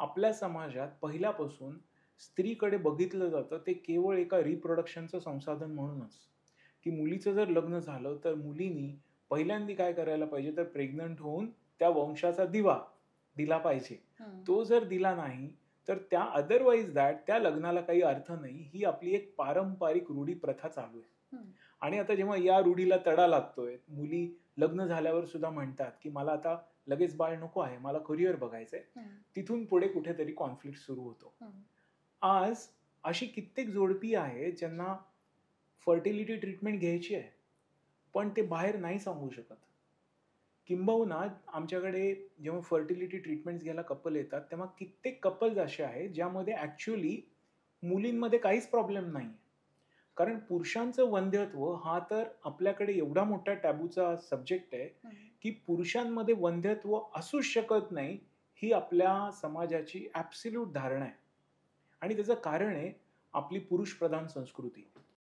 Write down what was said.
आपल्या समाजात पहिल्यापासून स्त्रीकडे बघितलं जातं ते केवळ एका रिप्रोडक्शनचं संसाधन म्हणूनच, की मुलीचं जर लग्न झालं तर मुलीनी पहिल्यांदा काय करायला पाहिजे तर प्रेग्नंट होऊन त्या वंशाचा दिवा दिला पाहिजे. हं, तो जर दिला नाही, तर त्या अदरवाईज दॅट त्या लग्नाला काही अर्थ नाही. ही आपली एक पारंपरिक रूढी प्रथा चालू आहे. हं, आणि आता जेव्हा या रूढीला तडा लागतोय, मुली लग्न झाल्यावर सुद्धा म्हणतात, की मला आता लगेच बाळ नको आहे, मला करियर बघायचंय. हं, तिथून पुढे कुठेतरी कॉन्फ्लिक्ट सुरू होतो. हं, आज अशी कित्येक जोडपी आहेत ज्यांना फर्टिलिटी ट्रीटमेंट घ्यायची आहे, पण ते बाहेर नाही सांगू शकत. किंबहुना आमच्याकडे जेव्हा फर्टिलिटी ट्रीटमेंट्स घ्यायला कपल येतात, तेव्हा कित्येक कपल्स असे आहेत, ज्यामध्ये ॲक्चुअली मुलींमध्ये काहीच प्रॉब्लेम नाहीये. कारण पुरुषांचं वंध्यत्व हा तर आपल्याकडे एवढा मोठा टॅबूचा सब्जेक्ट आहे, हं. की पुरुषांमध्ये वंध्यत्व असूच शकत नाही, ही आपल्या समाजाची ॲब्सोल्यूट धारणा आहे. आणि त्याचं कारण आहे आपली पुरुषप्रधान संस्कृती.